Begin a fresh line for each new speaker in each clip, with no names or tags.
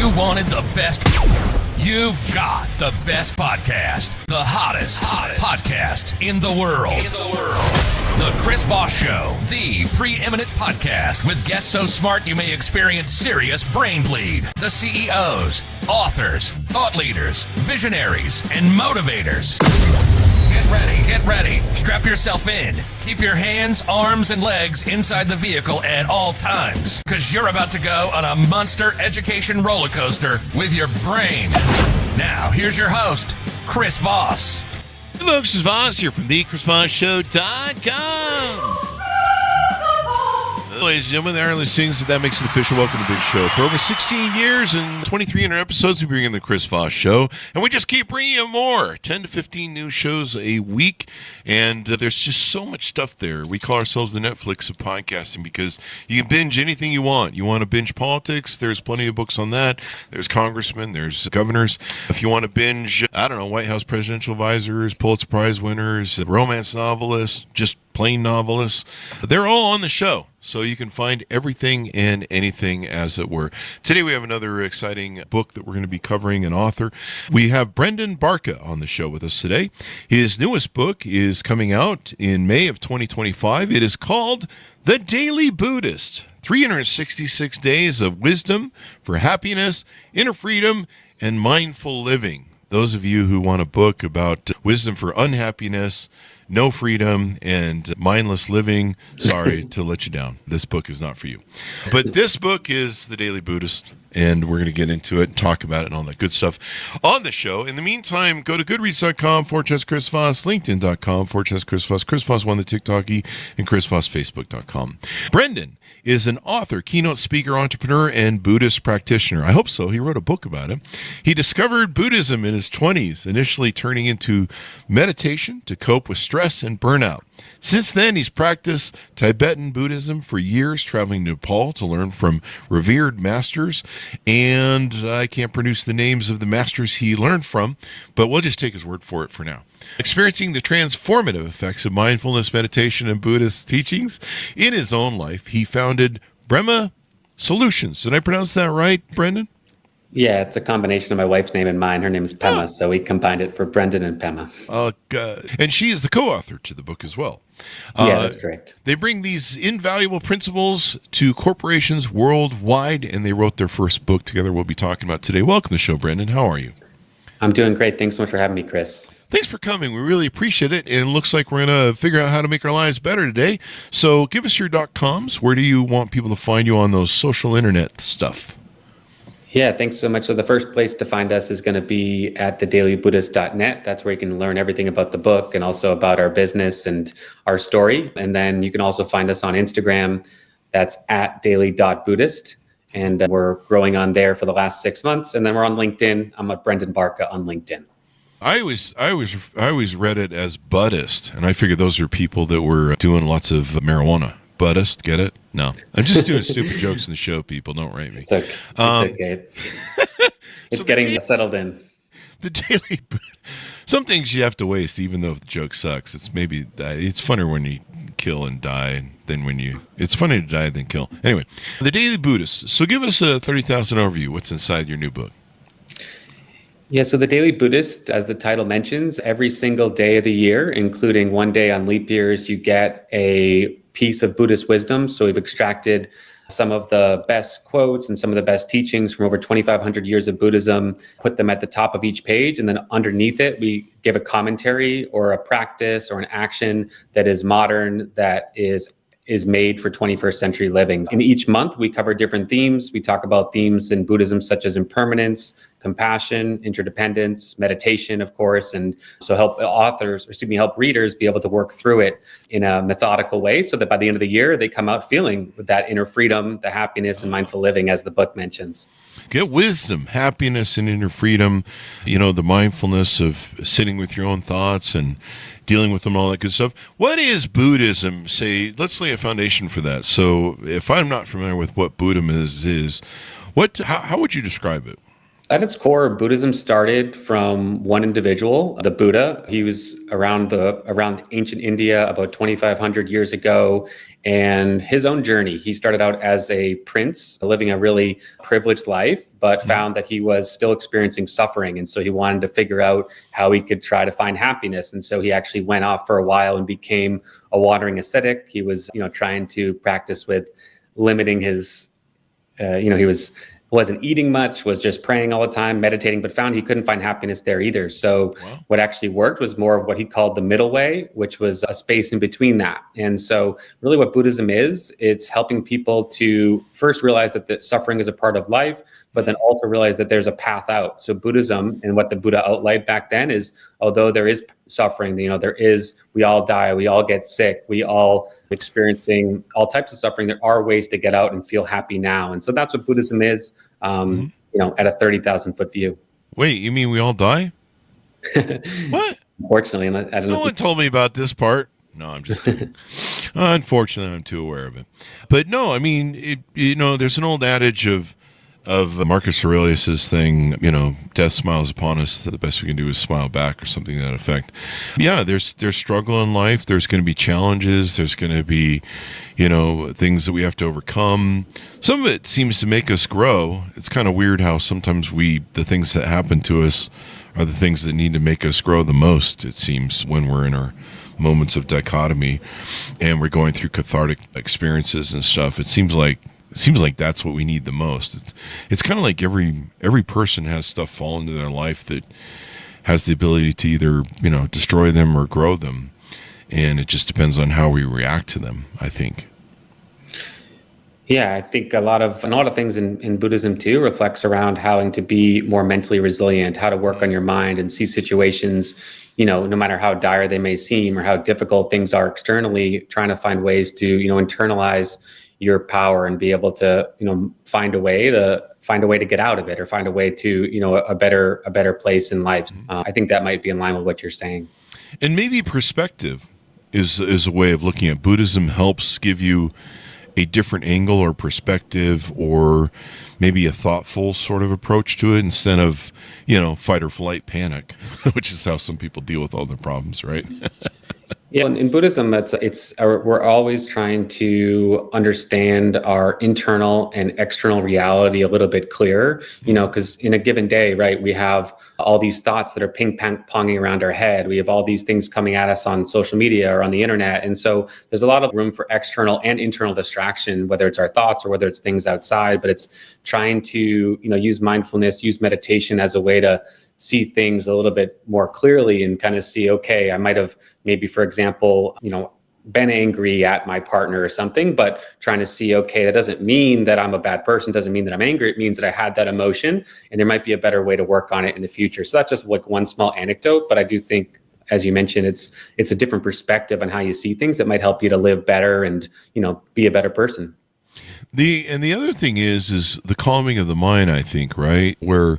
You wanted the best. You've got the best podcast. The hottest podcast in the world. The Chris Voss Show, the preeminent podcast with guests so smart you may experience serious brain bleed. The CEOs, authors, thought leaders, visionaries, and motivators. Get ready. Strap yourself in. Keep your hands, arms, and legs inside the vehicle at all times, because you're about to go on a monster education roller coaster with your brain. Now, here's your host, Chris Voss.
Hey folks, this is Voss here from the ChrisVossShow.com. Ladies and gentlemen, the Ireland sings, that makes it official. Welcome to the big show. For over 16 years and 2,300 episodes, we bring in the Chris Voss Show, and we just keep bringing you more. 10 to 15 new shows a week, and there's just so much stuff there. We call ourselves the Netflix of podcasting because you can binge anything you want. You want to binge politics? There's plenty of books on that. There's congressmen, there's governors. If you want to binge, White House presidential advisors, Pulitzer Prize winners, romance novelists, just plain novelists, they're all on the show. So you can find everything and anything, as it were. Today we have another exciting book that we're going to be covering, an author. We have Brendan Barca on the show with us today. His newest book is coming out in May of 2025. It is called The Daily Buddhist, 366 Days of Wisdom for Happiness, Inner Freedom, and Mindful Living. Those of you who want a book about wisdom for unhappiness, no freedom, and mindless living, sorry to let you down. This book is not for you. But this book is The Daily Buddhist, and we're going to get into it and talk about it and all that good stuff on the show. In the meantime, go to goodreads.com/Chris Voss, linkedin.com/Chris Voss, Chris Voss on the TikToky, and chrisvossfacebook.com. Brendan is an author, keynote speaker, entrepreneur, and Buddhist practitioner. I hope so. He wrote a book about it. He discovered Buddhism in his 20s, initially turning into meditation to cope with stress and burnout. Since then, he's practiced Tibetan Buddhism for years, traveling to Nepal to learn from revered masters. And I can't pronounce the names of the masters he learned from, but we'll just take his word for it for now. Experiencing the transformative effects of mindfulness, meditation, and Buddhist teachings in his own life, he founded Pema Solutions. Did I pronounce that right, Brendan?
Yeah, it's a combination of my wife's name and mine. Her name is Pema, so we combined it for Brendan and Pema.
And she is the co-author to the book as well.
Yeah, that's correct.
They bring these invaluable principles to corporations worldwide, and they wrote their first book together we'll be talking about today. Welcome to the show, Brendan. How are you?
I'm doing great. Thanks so much for having me, Chris.
Thanks for coming. We really appreciate it. And it looks like we're going to figure out how to make our lives better today. So give us your .coms. Where do you want people to find you on those social internet stuff?
Yeah, thanks so much. So the first place to find us is going to be at thedailybuddhist.net. That's where you can learn everything about the book and also about our business and our story. And then you can also find us on Instagram. That's at daily.buddhist. And we're growing on there for the last 6 months. And then we're on LinkedIn. I'm at Brendan Barca on LinkedIn.
I always read it as Buddhist, and I figured those are people that were doing lots of marijuana. Buddhist, get it? No, I'm just doing stupid jokes in the show. People, don't write me.
It's okay. It's so getting settled in.
The daily. Some things you have to waste, even though the joke sucks. It's funner when you kill and die than when you. It's funny to die than kill. Anyway, The Daily Buddhist. So give us a 30,000 overview. What's inside your new book?
Yeah, so The Daily Buddhist, as the title mentions, every single day of the year, including one day on leap years, you get a piece of Buddhist wisdom. So we've extracted some of the best quotes and some of the best teachings from over 2,500 years of Buddhism, put them at the top of each page, and then underneath it, we give a commentary or a practice or an action that is modern, that is made for 21st century living. In each month, we cover different themes. We talk about themes in Buddhism such as impermanence, compassion, interdependence, meditation, of course, and so help readers be able to work through it in a methodical way so that by the end of the year, they come out feeling with that inner freedom, the happiness, and mindful living, as the book mentions.
Get wisdom, happiness, and inner freedom, the mindfulness of sitting with your own thoughts and dealing with them, all that good stuff. What is Buddhism? Let's lay a foundation for that. So if I'm not familiar with what Buddhism is how would you describe it?
At its core, Buddhism started from one individual, the Buddha. He was around ancient India about 2,500 years ago, and his own journey. He started out as a prince, living a really privileged life, but found that he was still experiencing suffering, and so he wanted to figure out how he could try to find happiness. And so he actually went off for a while and became a wandering ascetic. He was, trying to practice with limiting his, he wasn't eating much, was just praying all the time, meditating, but found he couldn't find happiness there either. So what actually worked was more of what he called the middle way, which was a space in between that. And so really what Buddhism is, it's helping people to first realize that the suffering is a part of life, but then also realize that there's a path out. So Buddhism and what the Buddha outlined back then is, although there is suffering, we all die, we all get sick, we all experiencing all types of suffering, there are ways to get out and feel happy now. And so that's what Buddhism is, at a 30,000 foot view.
Wait, you mean we all die? What?
Unfortunately, I don't know.
No one told me about this part. No, I'm just kidding. Unfortunately, I'm too aware of it. But no, I mean, there's an old adage of Marcus Aurelius's thing, death smiles upon us, that the best we can do is smile back, or something to that effect. Yeah, there's struggle in life. There's going to be challenges. There's going to be, things that we have to overcome. Some of it seems to make us grow. It's kind of weird how sometimes the things that happen to us are the things that need to make us grow the most, it seems, when we're in our moments of dichotomy and we're going through cathartic experiences and stuff. It seems like that's what we need the most. It's kind of like every person has stuff fall into their life that has the ability to either, destroy them or grow them. And it just depends on how we react to them, I think.
Yeah, I think a lot of things in Buddhism too reflects around how to be more mentally resilient, how to work on your mind and see situations, no matter how dire they may seem or how difficult things are externally, trying to find ways to, internalize your power and be able to, find a way to get out of it, or find a way to, a better place in life. I think that might be in line with what you're saying.
And maybe perspective is a way of looking at Buddhism. Helps give you a different angle or perspective, or maybe a thoughtful sort of approach to it, instead of, fight or flight panic, which is how some people deal with all their problems, right?
Yeah, in Buddhism, we're always trying to understand our internal and external reality a little bit clearer, because in a given day, right, we have all these thoughts that are ping-ponging around our head. We have all these things coming at us on social media or on the internet. And so there's a lot of room for external and internal distraction, whether it's our thoughts or whether it's things outside, but it's trying to, use mindfulness, use meditation as a way to see things a little bit more clearly and kind of see, okay, I might have maybe, for example, been angry at my partner or something, but trying to see, okay, that doesn't mean that I'm a bad person, doesn't mean that I'm angry. It means that I had that emotion and there might be a better way to work on it in the future. So that's just like one small anecdote, but I do think, as you mentioned, it's a different perspective on how you see things that might help you to live better and, be a better person.
The other thing is the calming of the mind, I think, right? Where,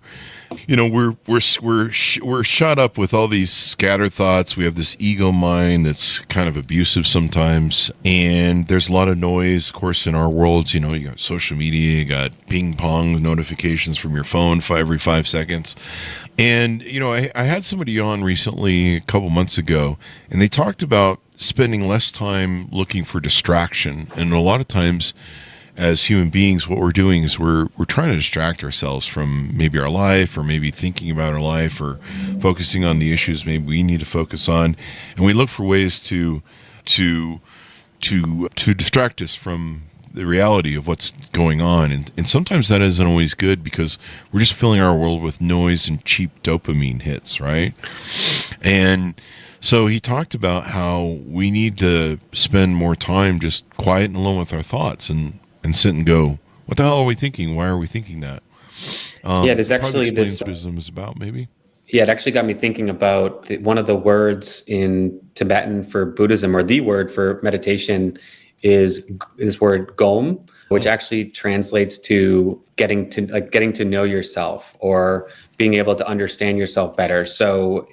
we're shot up with all these scattered thoughts. We have this ego mind that's kind of abusive sometimes, and there's a lot of noise, of course, in our worlds. You got social media, you got ping pong notifications from your phone every 5 seconds. And, I had somebody on recently, a couple months ago, and they talked about spending less time looking for distraction. And a lot of times, as human beings, what we're doing is we're trying to distract ourselves from maybe our life, or maybe thinking about our life, or focusing on the issues maybe we need to focus on, and we look for ways to distract us from the reality of what's going on. And sometimes that isn't always good, because we're just filling our world with noise and cheap dopamine hits, right? And so he talked about how we need to spend more time just quiet and alone with our thoughts, and sit and go, what the hell are we thinking? Why are we thinking that?
There's actually this
Buddhism is about, maybe.
Yeah, it actually got me thinking about one of the words in Tibetan for Buddhism, or the word for meditation, is this word gom, which actually translates to getting to know yourself, or being able to understand yourself better. So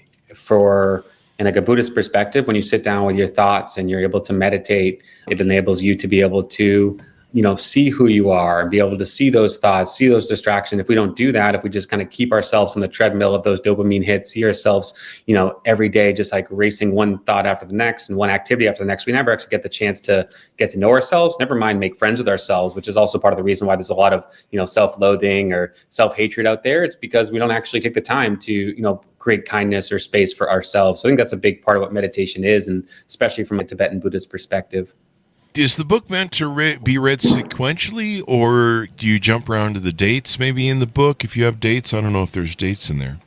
in a Buddhist perspective, when you sit down with your thoughts and you're able to meditate, it enables you to be able to see who you are and be able to see those thoughts, see those distractions. If we don't do that, if we just kind of keep ourselves on the treadmill of those dopamine hits, see ourselves, every day just like racing one thought after the next and one activity after the next, we never actually get the chance to get to know ourselves, never mind make friends with ourselves, which is also part of the reason why there's a lot of, self-loathing or self-hatred out there. It's because we don't actually take the time to, create kindness or space for ourselves. So I think that's a big part of what meditation is, and especially from a Tibetan Buddhist perspective.
Is the book meant to be read sequentially, or do you jump around to the dates maybe in the book? If you have dates, I don't know if there's dates in there.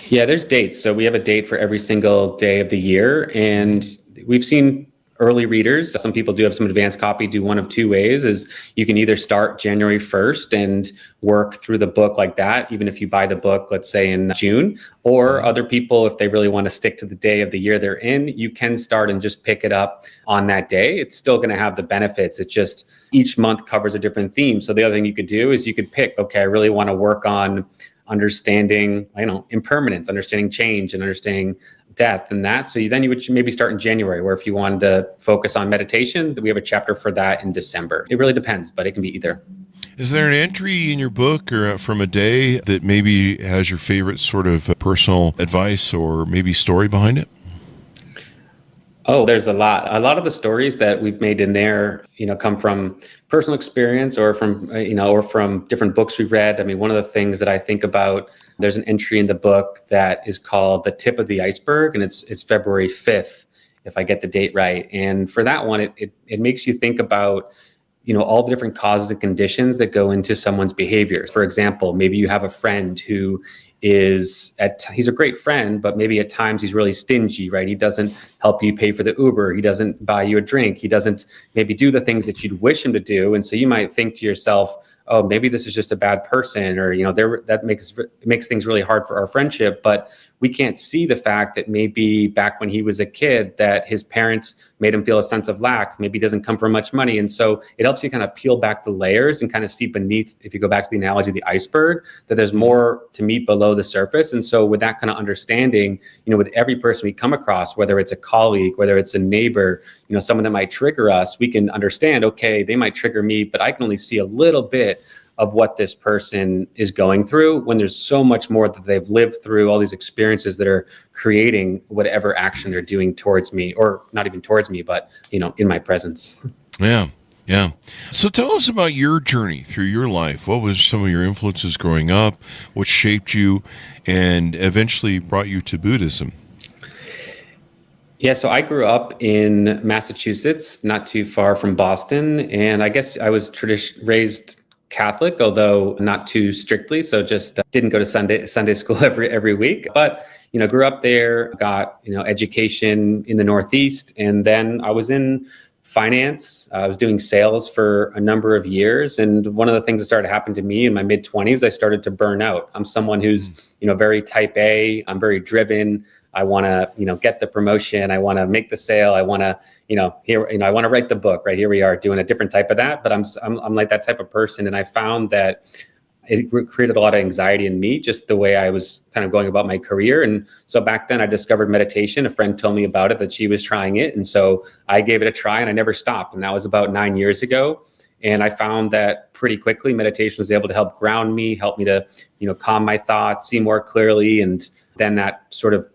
Yeah, there's dates. So we have a date for every single day of the year, and we've seen early readers. Some people do have some advanced copy, do one of two ways. Is you can either start January 1st and work through the book like that, even if you buy the book, let's say in June, or other people, if they really want to stick to the day of the year they're in, you can start and just pick it up on that day. It's still going to have the benefits. It's just each month covers a different theme. So the other thing you could do is you could pick, okay, I really want to work on understanding, impermanence, understanding change, and understanding death and that. So then you would maybe start in January, where if you wanted to focus on meditation, we have a chapter for that in December. It really depends, but it can be either.
Is there an entry in your book or from a day that maybe has your favorite sort of personal advice or maybe story behind it?
Oh, there's a lot. A lot of the stories that we've made in there, come from personal experience or from, or from different books we've read. I mean, one of the things that I think about, there's an entry in the book that is called The Tip of the Iceberg, and it's February 5th, if I get the date right. And for that one, it makes you think about, all the different causes and conditions that go into someone's behaviors. For example, maybe you have a friend who he's a great friend, but maybe at times he's really stingy, right? He doesn't help you pay for the Uber. He doesn't buy you a drink. He doesn't maybe do the things that you'd wish him to do. And so you might think to yourself, oh, maybe this is just a bad person, or, that makes things really hard for our friendship. But we can't see the fact that maybe back when he was a kid, that his parents made him feel a sense of lack. Maybe he doesn't come from much money. And so it helps you kind of peel back the layers and kind of see beneath, if you go back to the analogy of the iceberg, that there's more to meet below the surface. And so with that kind of understanding, with every person we come across, whether it's a colleague, whether it's a neighbor, someone that might trigger us, we can understand, okay, they might trigger me, but I can only see a little bit of what this person is going through, when there's so much more that they've lived through, all these experiences that are creating whatever action they're doing towards me, or not even towards me, but, in my presence.
Yeah. Yeah. So tell us about your journey through your life. What was some of your influences growing up? What shaped you and eventually brought you to Buddhism?
Yeah, so I grew up in Massachusetts, not too far from Boston. And I guess I was raised Catholic, although not too strictly. So just didn't go to Sunday school every week, but, grew up there, got, education in the Northeast. And then I was in finance. I was doing sales for a number of years. And one of the things that started to happen to me in my mid-20s, I started to burn out. I'm someone who's, very type A. I'm very driven. I want to, get the promotion. I want to make the sale. I want to, I want to write the book. Right here we are doing a different type of that. But I'm like that type of person. And I found that it created a lot of anxiety in me, just the way I was kind of going about my career. And so back then I discovered meditation. A friend told me about it, that she was trying it. And so I gave it a try and I never stopped. And that was about 9 years ago. And I found that pretty quickly meditation was able to help ground me, help me to, calm my thoughts, see more clearly. And then that sort of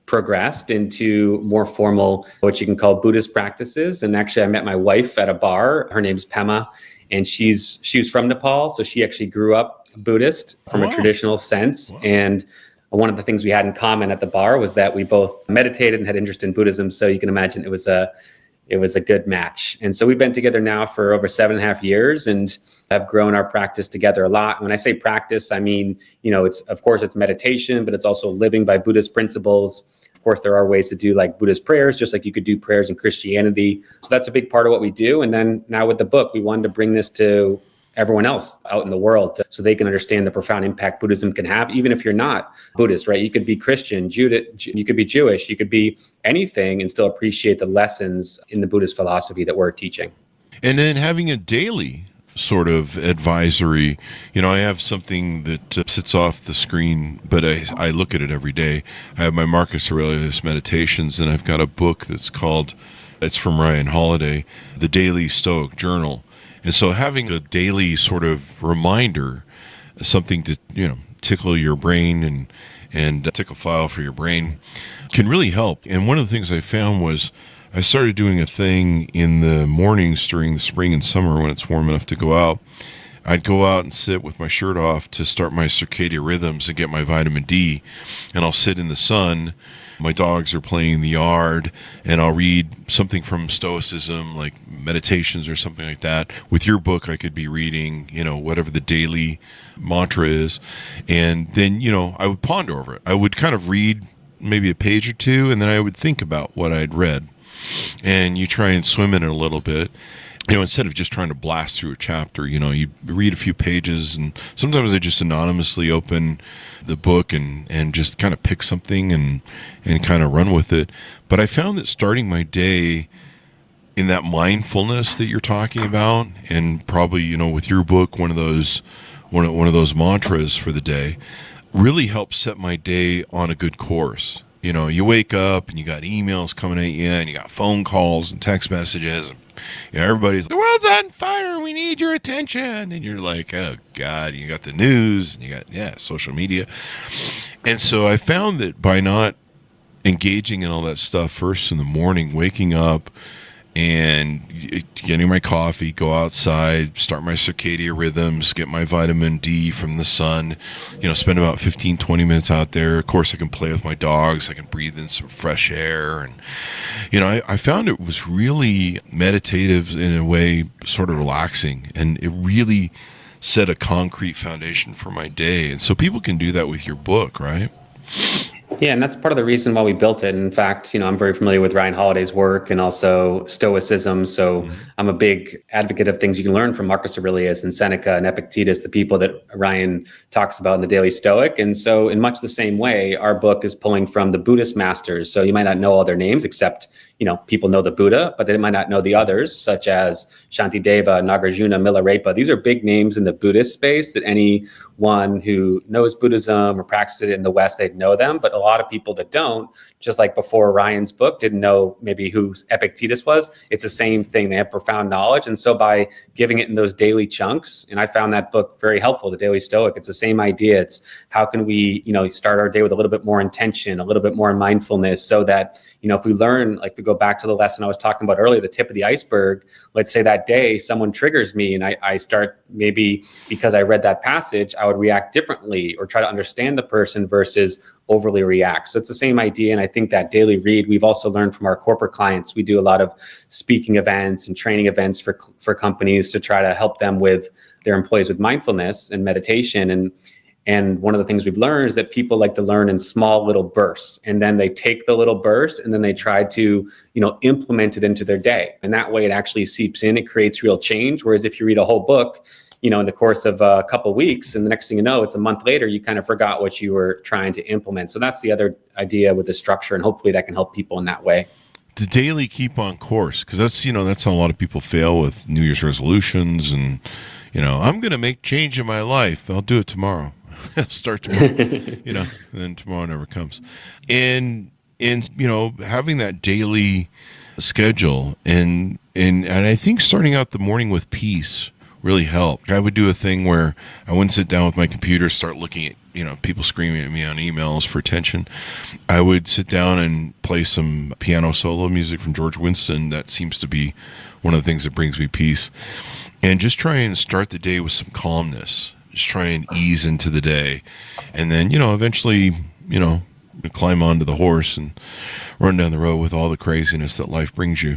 progressed into more formal, what you can call Buddhist practices. And actually I met my wife at a bar. Her name's Pema, and she was from Nepal. So she actually grew up Buddhist from a traditional sense. Wow. And one of the things we had in common at the bar was that we both meditated and had interest in Buddhism. So you can imagine it was a good match. And so we've been together now for over 7.5 years and have grown our practice together a lot. When I say practice, I mean, it's meditation, but it's also living by Buddhist principles. Of course, there are ways to do like Buddhist prayers, just like you could do prayers in Christianity. So that's a big part of what we do. And then now with the book, we wanted to bring this to everyone else out in the world so they can understand the profound impact Buddhism can have, even if you're not Buddhist, right? You could be Christian, you could be Jewish, you could be anything and still appreciate the lessons in the Buddhist philosophy that we're teaching.
And then having a daily sort of advisory, I have something that sits off the screen, but I look at it every day. I have my Marcus Aurelius Meditations, and I've got a book that's called, it's from Ryan Holiday, The Daily Stoic Journal. And so having a daily sort of reminder, something to, tickle your brain and tickle file for your brain can really help. And one of the things I found was I started doing a thing in the mornings during the spring and summer when it's warm enough to go out. I'd go out and sit with my shirt off to start my circadian rhythms and get my vitamin D. And I'll sit in the sun. My dogs are playing in the yard, and I'll read something from Stoicism, like meditations or something like that. With your book, I could be reading, whatever the daily mantra is. And then, I would ponder over it. I would kind of read maybe a page or two, and then I would think about what I'd read. And you try and swim in it a little bit. Instead of just trying to blast through a chapter, you read a few pages, and sometimes I just anonymously open the book and just kind of pick something and kind of run with it. But I found that starting my day in that mindfulness that you're talking about, and probably, with your book, one of those mantras for the day, really helps set my day on a good course. You wake up and you got emails coming at you, and you got phone calls and text messages. And, everybody's like, the world's on fire. We need your attention. And you're like, oh, God, you got the news and you got, social media. And so I found that by not engaging in all that stuff first in the morning, waking up and getting my coffee, go outside, start my circadian rhythms, get my vitamin D from the sun, spend about 15, 20 minutes out there. Of course, I can play with my dogs. I can breathe in some fresh air. And, I found it was really meditative in a way, sort of relaxing. And it really set a concrete foundation for my day. And so people can do that with your book, right?
Yeah, and that's part of the reason why we built it. In fact, I'm very familiar with Ryan Holiday's work and also Stoicism. So I'm a big advocate of things you can learn from Marcus Aurelius and Seneca and Epictetus, the people that Ryan talks about in the Daily Stoic. And so in much the same way, our book is pulling from the Buddhist masters. So you might not know all their names, except people know the Buddha, but they might not know the others, such as Shantideva, Nagarjuna, Milarepa. These are big names in the Buddhist space that anyone who knows Buddhism or practices it in the West, they'd know them. But a lot of people that don't, just like before Ryan's book, didn't know maybe who Epictetus was. It's the same thing. They have profound knowledge. And so by giving it in those daily chunks, and I found that book very helpful, The Daily Stoic, it's the same idea. It's how can we, start our day with a little bit more intention, a little bit more mindfulness, so that, if we learn, like we go back to the lesson I was talking about earlier, the tip of the iceberg, let's say that day someone triggers me and I start, maybe because I read that passage, I would react differently or try to understand the person versus overly react. So it's the same idea. And I think that daily read, we've also learned from our corporate clients. We do a lot of speaking events and training events for companies to try to help them with their employees with mindfulness and meditation. And one of the things we've learned is that people like to learn in small little bursts, and then they take the little burst and then they try to, implement it into their day. And that way it actually seeps in, it creates real change. Whereas if you read a whole book, in the course of a couple of weeks, and the next thing you know, it's a month later, you kind of forgot what you were trying to implement. So that's the other idea with the structure, and hopefully that can help people in that way.
The daily keep on course, because that's how a lot of people fail with New Year's resolutions and, I'm going to make change in my life. I'll do it tomorrow. Start tomorrow, and then tomorrow never comes. And having that daily schedule and I think starting out the morning with peace really helped. I would do a thing where I wouldn't sit down with my computer, start looking at, people screaming at me on emails for attention. I would sit down and play some piano solo music from George Winston. That seems to be one of the things that brings me peace. And just try and start the day with some calmness. Just try and ease into the day. And then, eventually, climb onto the horse and run down the road with all the craziness that life brings you.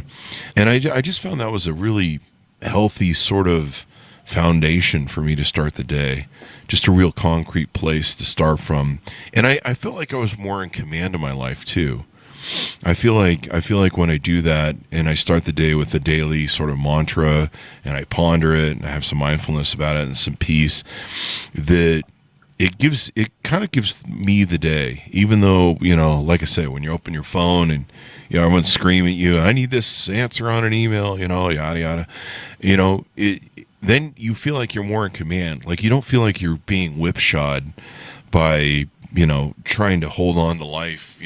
And I just found that was a really healthy sort of foundation for me to start the day. Just a real concrete place to start from. And I felt like I was more in command of my life too. I feel like when I do that and I start the day with a daily sort of mantra and I ponder it and I have some mindfulness about it and some peace, that it kind of gives me the day, even though, like I said, when you open your phone and, everyone's screaming at you, I need this answer on an email, yada, yada, then you feel like you're more in command. Like you don't feel like you're being whipshod by, trying to hold on to life,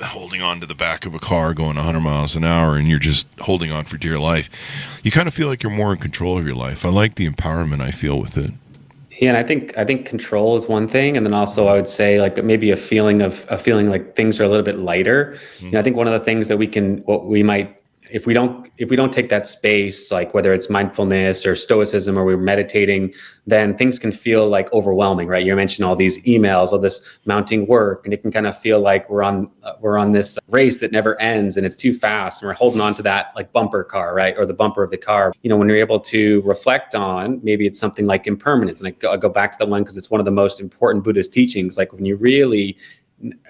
holding on to the back of a car going 100 miles an hour and you're just holding on for dear life. You kind of feel like you're more in control of your life. I like the empowerment I feel with it.
Yeah, and I think control is one thing, and then also I would say like maybe a feeling like things are a little bit lighter. I think one of the things that we might if we don't take that space, like whether it's mindfulness or stoicism or we're meditating, then things can feel like overwhelming, right? You mentioned all these emails, all this mounting work, and it can kind of feel like we're on this race that never ends and it's too fast and we're holding on to that like bumper car, right? Or the bumper of the car. When you're able to reflect on, maybe it's something like impermanence. And I go back to that one because it's one of the most important Buddhist teachings. Like when you really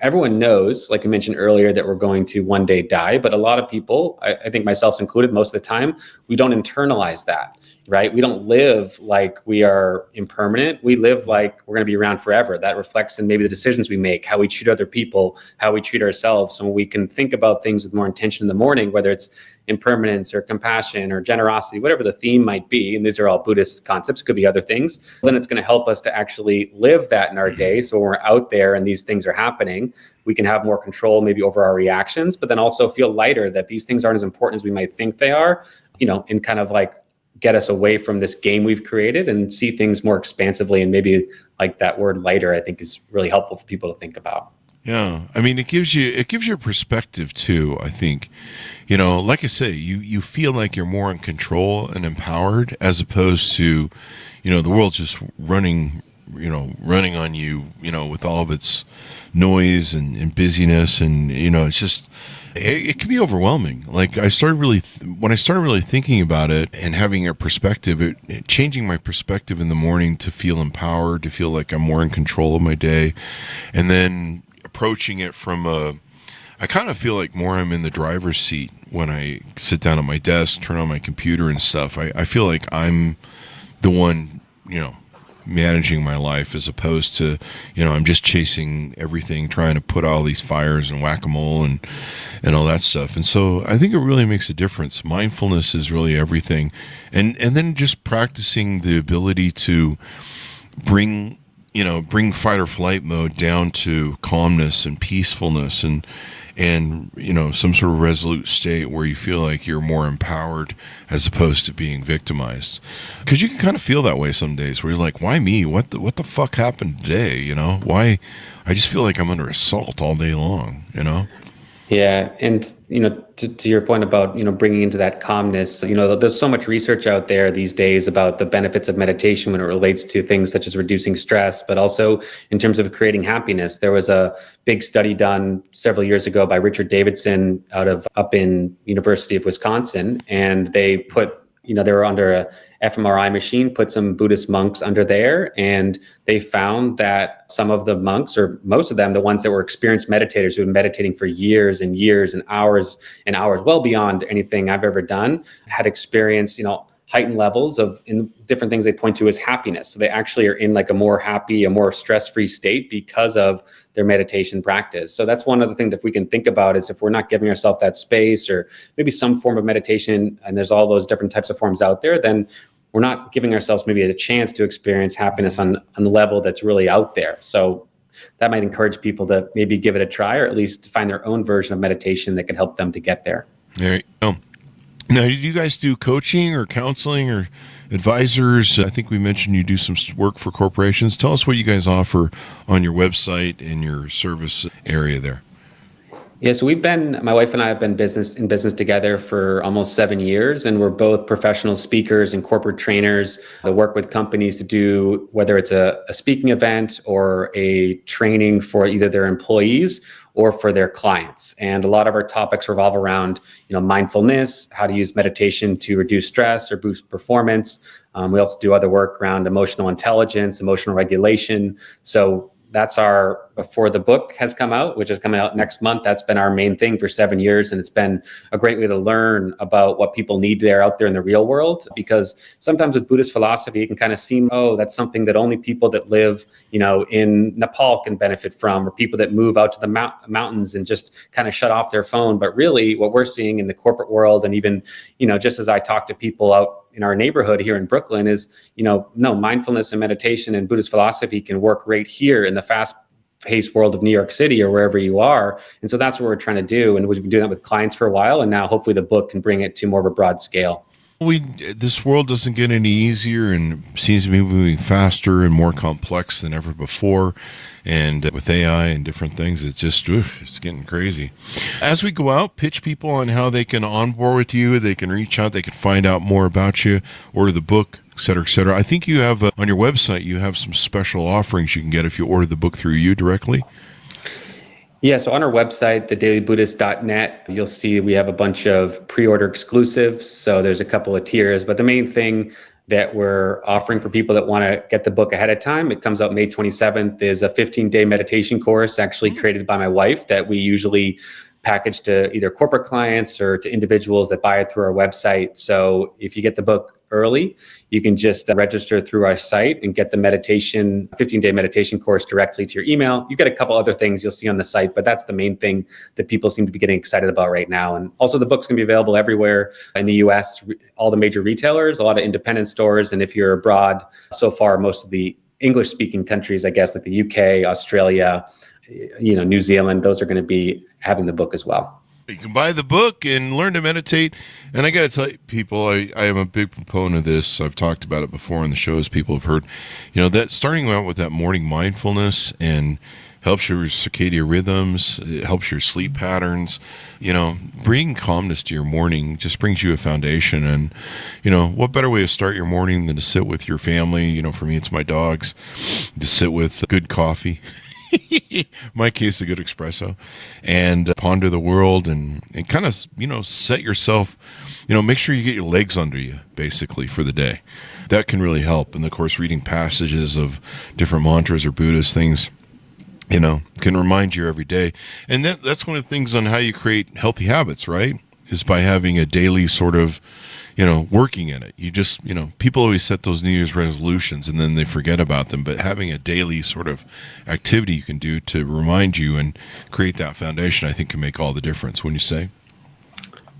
everyone knows, like I mentioned earlier, that we're going to one day die, but a lot of people, I think myself included, most of the time, we don't internalize that, right? We don't live like we are impermanent. We live like we're going to be around forever. That reflects in maybe the decisions we make, how we treat other people, how we treat ourselves. So we can think about things with more intention in the morning, whether it's impermanence or compassion or generosity, whatever the theme might be. And these are all Buddhist concepts. It could be other things. Then it's going to help us to actually live that in our day. So when we're out there and these things are happening, we can have more control maybe over our reactions, but then also feel lighter that these things aren't as important as we might think they are, and kind of like get us away from this game we've created and see things more expansively. And maybe like that word lighter, I think is really helpful for people to think about.
Yeah. I mean, it gives you perspective too, I think. Like I say, you feel like you're more in control and empowered as opposed to, the world's just running on you, with all of its noise and busyness. And, it's just, it can be overwhelming. Like when I started really thinking about it and having a perspective, it changing my perspective in the morning to feel empowered, to feel like I'm more in control of my day. And then approaching it from I kind of feel like more I'm in the driver's seat when I sit down at my desk, turn on my computer and stuff. I feel like I'm the one, managing my life as opposed to, I'm just chasing everything, trying to put all these fires and whack-a-mole and all that stuff. And so I think it really makes a difference. Mindfulness is really everything. And then just practicing the ability to bring fight or flight mode down to calmness and peacefulness and some sort of resolute state where you feel like you're more empowered as opposed to being victimized. Because you can kind of feel that way some days where you're like, why me? What the fuck happened today? Why? I just feel like I'm under assault all day long,
Yeah. And, to your point about, bringing into that calmness, there's so much research out there these days about the benefits of meditation when it relates to things such as reducing stress, but also in terms of creating happiness. There was a big study done several years ago by Richard Davidson up in University of Wisconsin. And they put, they were under a fMRI machine, put some Buddhist monks under there, and they found that some of the monks, or most of them, the ones that were experienced meditators who had been meditating for years and years and hours, well beyond anything I've ever done, had experienced, heightened levels of in different things they point to as happiness. So they actually are in like a more happy, a more stress-free state because of their meditation practice. So that's one of the things that we can think about is if we're not giving ourselves that space or maybe some form of meditation, and there's all those different types of forms out there, then we're not giving ourselves maybe a chance to experience happiness on the level that's really out there. So that might encourage people to maybe give it a try, or at least find their own version of meditation that can help them to get there.
There you go. Now, do you guys do coaching or counseling or advisors? I think we mentioned you do some work for corporations. Tell us what you guys offer on your website and your service area there.
Yeah, so my wife and I have been in business together for almost 7 years, and we're both professional speakers and corporate trainers that work with companies to do, whether it's a speaking event or a training for either their employees or for their clients. And a lot of our topics revolve around, mindfulness, how to use meditation to reduce stress or boost performance. We also do other work around emotional intelligence, emotional regulation. So that's before the book has come out, which is coming out next month. That's been our main thing for 7 years. And it's been a great way to learn about what people need out there in the real world. Because sometimes with Buddhist philosophy, it can kind of seem, that's something that only people that live, in Nepal can benefit from, or people that move out to the mountains and just kind of shut off their phone. But really what we're seeing in the corporate world, and even, just as I talk to people out in our neighborhood here in Brooklyn, is, no, mindfulness and meditation and Buddhist philosophy can work right here in the fast-paced world of New York City or wherever you are. And so that's what we're trying to do. And we've been doing that with clients for a while. And now hopefully the book can bring it to more of a broad scale.
This world doesn't get any easier and seems to be moving faster and more complex than ever before. And with AI and different things, it's just, it's getting crazy. As we go out, pitch people on how they can onboard with you, they can reach out, they can find out more about you, order the book, et cetera, et cetera. I think you have, on your website, you have some special offerings you can get if you order the book through you directly.
Yeah, so on our website, thedailybuddhist.net, you'll see we have a bunch of pre-order exclusives. So there's a couple of tiers, but the main thing that we're offering for people that want to get the book ahead of time, it comes out May 27th, is a 15-day meditation course actually created by my wife that we usually package to either corporate clients or to individuals that buy it through our website. So if you get the book early, you can just register through our site and get the 15-day meditation course directly to your email. You get a couple other things you'll see on the site, but that's the main thing that people seem to be getting excited about right now. And also the book's going to be available everywhere in the US, all the major retailers, a lot of independent stores. And if you're abroad, so far, most of the English-speaking countries, I guess, like the UK, Australia, New Zealand, those are going to be having the book as well.
You can buy the book and learn to meditate. And I got to tell you, people, I am a big proponent of this. I've talked about it before on the shows. People have heard, that starting out with that morning mindfulness and helps your circadian rhythms. It helps your sleep patterns. Bringing calmness to your morning just brings you a foundation. And, what better way to start your morning than to sit with your family? For me, it's my dogs. To sit with good coffee. My case, a good espresso, and ponder the world and kind of, set yourself, make sure you get your legs under you, basically, for the day. That can really help. And, of course, reading passages of different mantras or Buddhist things, can remind you every day. And that's one of the things on how you create healthy habits, right, is by having a daily sort of, working in it. You just, people always set those New Year's resolutions and then they forget about them. But having a daily sort of activity you can do to remind you and create that foundation, I think can make all the difference, wouldn't you say?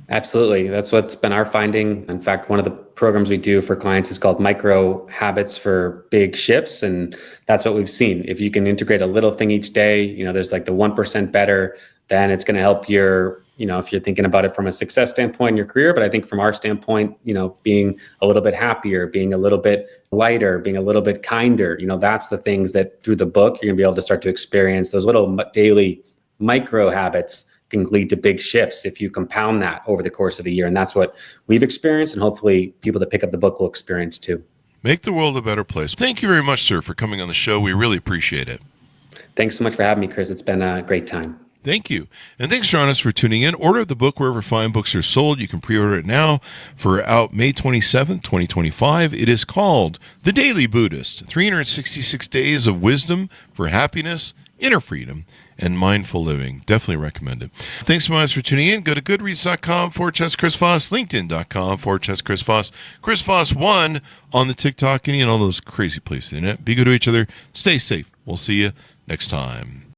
Absolutely. That's what's been our finding. In fact, one of the programs we do for clients is called Micro Habits for Big Shifts. And that's what we've seen. If you can integrate a little thing each day, there's like the 1% better, then it's going to help your, if you're thinking about it from a success standpoint in your career. But I think from our standpoint, being a little bit happier, being a little bit lighter, being a little bit kinder, that's the things that through the book, you're going to be able to start to experience. Those little daily micro habits can lead to big shifts if you compound that over the course of a year. And that's what we've experienced. And hopefully people that pick up the book will experience too.
Make the world a better place. Thank you very much, sir, for coming on the show. We really appreciate it.
Thanks so much for having me, Chris. It's been a great time.
Thank you. And thanks, Shaunus, for tuning in. Order the book wherever fine books are sold. You can pre-order it now for out May 27th, 2025. It is called The Daily Buddhist, 366 Days of Wisdom for Happiness, Inner Freedom, and Mindful Living. Definitely recommend it. Thanks so much for tuning in. Go to goodreads.com/Chris Voss, LinkedIn.com/Chris Voss, Chris Voss 1 on the TikTok, and all those crazy places in it. Be good to each other. Stay safe. We'll see you next time.